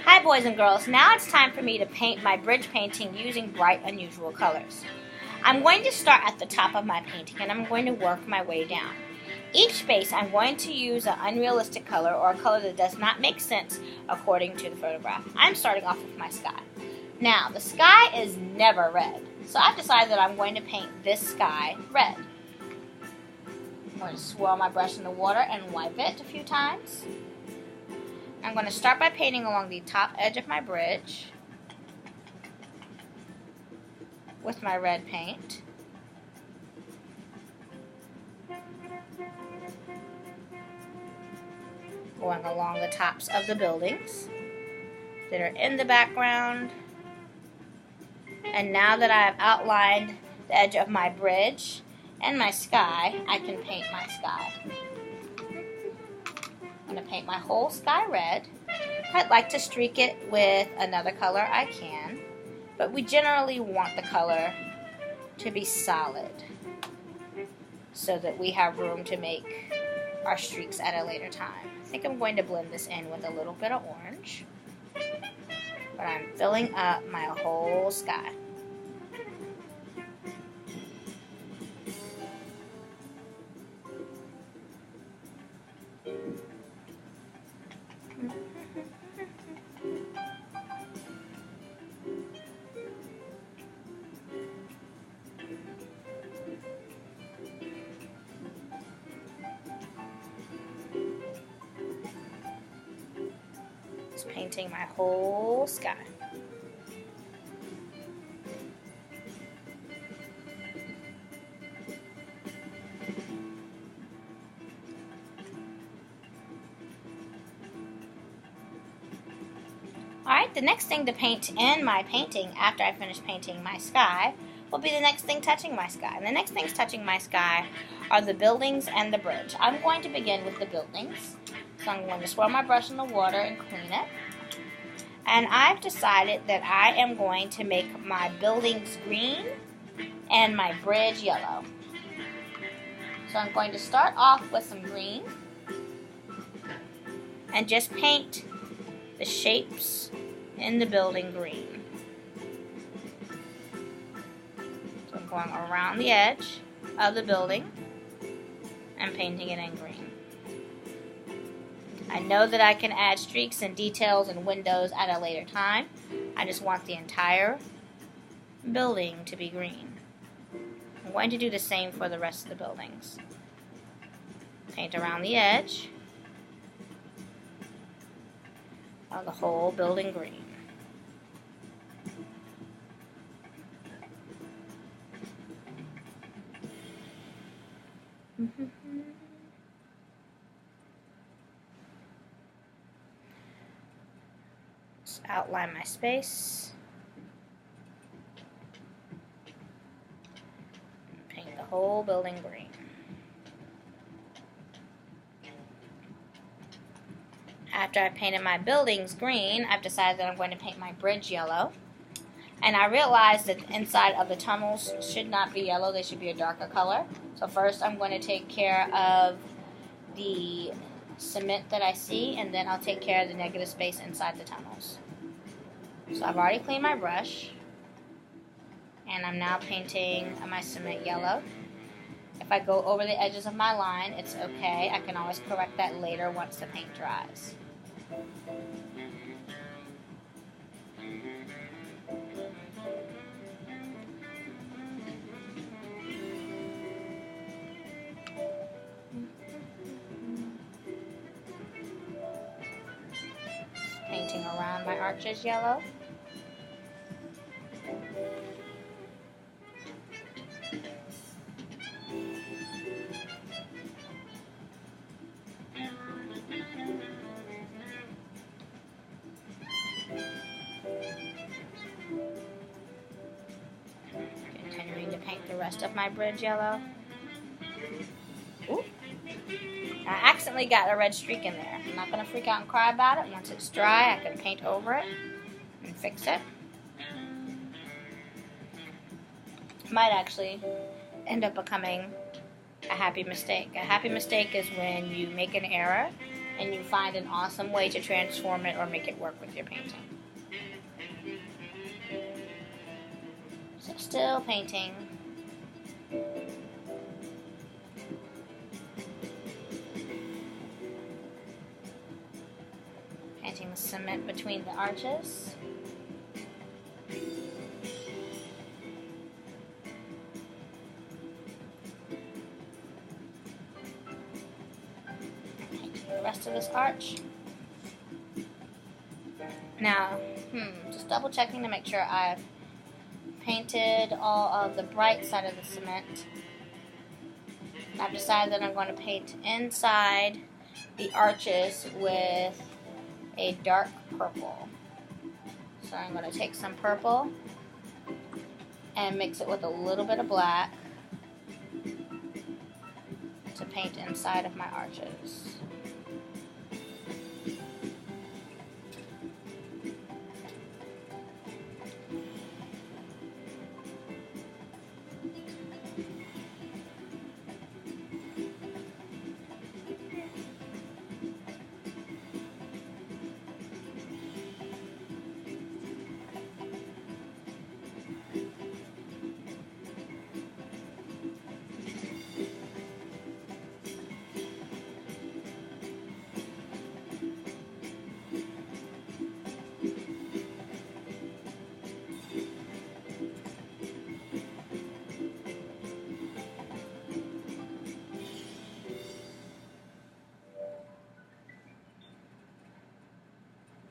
Hi boys and girls, now it's time for me to paint my bridge painting using bright, unusual colors. I'm going to start at the top of my painting and I'm going to work my way down. Each space I'm going to use an unrealistic color or a color that does not make sense according to the photograph. I'm starting off with my sky. Now, the sky is never red, so I've decided that I'm going to paint this sky red. I'm going to swirl my brush in the water and wipe it a few times. I'm going to start by painting along the top edge of my bridge with my red paint. Going along the tops of the buildings that are in the background. And now that I have outlined the edge of my bridge and my sky, I can paint my sky. I'm going to paint my whole sky red. I'd like to streak it with another color, I can, but we generally want the color to be solid so that we have room to make our streaks at a later time. I think I'm going to blend this in with a little bit of orange, but I'm filling up my whole sky. Just painting my whole sky. Alright, the next thing to paint in my painting after I finish painting my sky will be the next thing touching my sky. And the next things touching my sky are the buildings and the bridge. I'm going to begin with the buildings. So I'm going to swirl my brush in the water and clean it. And I've decided that I am going to make my buildings green and my bridge yellow. So I'm going to start off with some green and just paint the shapes in the building green. So I'm going around the edge of the building and painting it in green. I know that I can add streaks and details and windows at a later time. I just want the entire building to be green. I'm going to do the same for the rest of the buildings. Paint around the edge of the whole building green. Just outline my space. Paint the whole building green. After I painted my buildings green, I've decided that I'm going to paint my bridge yellow. And I realized that the inside of the tunnels should not be yellow, they should be a darker color. So first I'm going to take care of the cement that I see, and then I'll take care of the negative space inside the tunnels. So I've already cleaned my brush, and I'm now painting my cement yellow. If I go over the edges of my line, it's okay. I can always correct that later once the paint dries. Painting around my arches yellow. Continuing to paint the rest of my bridge yellow. Ooh. I accidentally got a red streak in there. I'm not going to freak out and cry about it. Once it's dry, I can paint over it and fix it. Might actually end up becoming a happy mistake. A happy mistake is when you make an error and you find an awesome way to transform it or make it work with your painting. So still painting. Painting the cement between the arches. The rest of this arch. Now, just double checking to make sure I've painted all of the bright side of the cement. I've decided that I'm going to paint inside the arches with a dark purple. So I'm going to take some purple and mix it with a little bit of black to paint inside of my arches.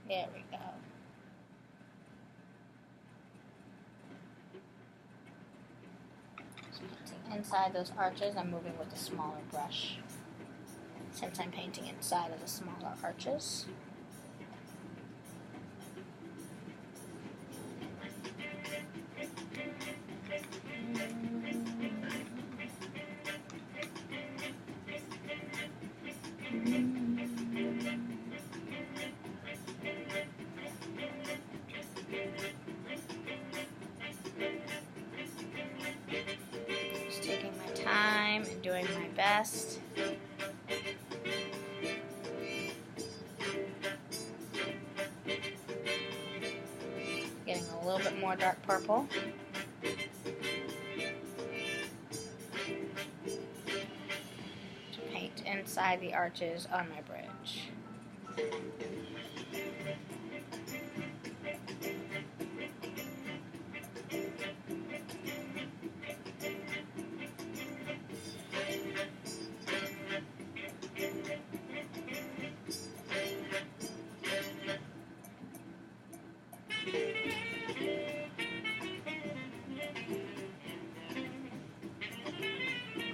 There we go. So painting inside those arches, I'm moving with a smaller brush since I'm painting inside of the smaller arches. Just taking my time and doing my best. Getting a little bit more dark purple. To paint inside the arches on my bridge.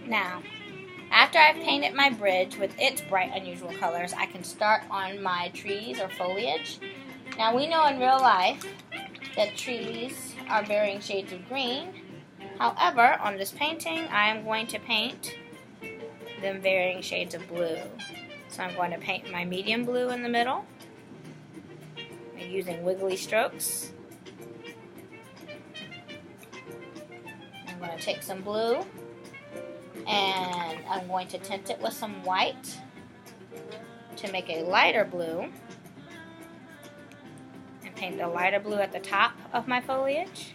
Now, after I've painted my bridge with its bright, unusual colors, I can start on my trees or foliage. Now, we know in real life that trees are varying shades of green. However, on this painting, I am going to paint them varying shades of blue. So I'm going to paint my medium blue in the middle using wiggly strokes. I'm going to take some blue and I'm going to tint it with some white to make a lighter blue and paint the lighter blue at the top of my foliage.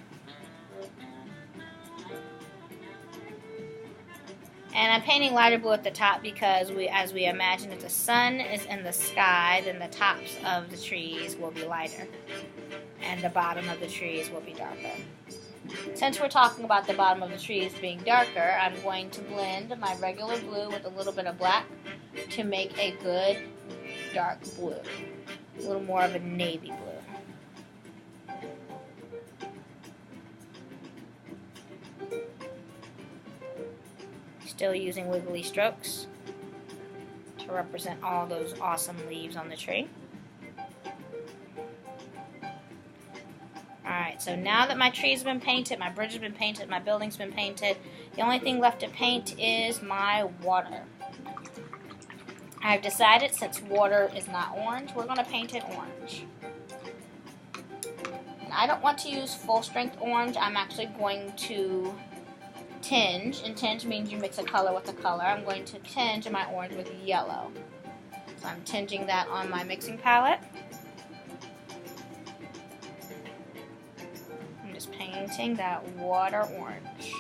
And I'm painting lighter blue at the top because as we imagine that the sun is in the sky, then the tops of the trees will be lighter and the bottom of the trees will be darker. Since we're talking about the bottom of the trees being darker, I'm going to blend my regular blue with a little bit of black to make a good dark blue, a little more of a navy blue. Still using wiggly strokes to represent all those awesome leaves on the tree. Alright, so now that my trees have been painted, my bridge has been painted, my building's been painted, the only thing left to paint is my water. I've decided since water is not orange, we're going to paint it orange. And I don't want to use full strength orange, I'm actually going to tinge, and tinge means you mix a color with a color. I'm going to tinge my orange with yellow. So I'm tinging that on my mixing palette. I'm just painting that water orange.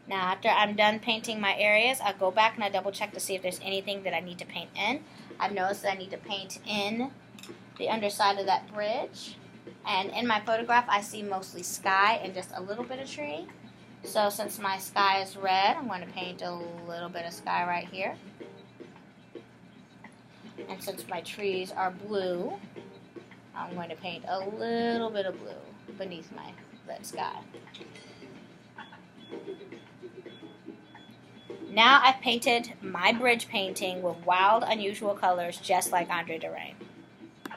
Now after I'm done painting my areas, I'll go back and I double check to see if there's anything that I need to paint in. I've noticed that I need to paint in the underside of that bridge. And in my photograph, I see mostly sky and just a little bit of tree. So since my sky is red, I'm going to paint a little bit of sky right here. And since my trees are blue, I'm going to paint a little bit of blue beneath my red sky. Now I've painted my bridge painting with wild, unusual colors just like Andre Derain.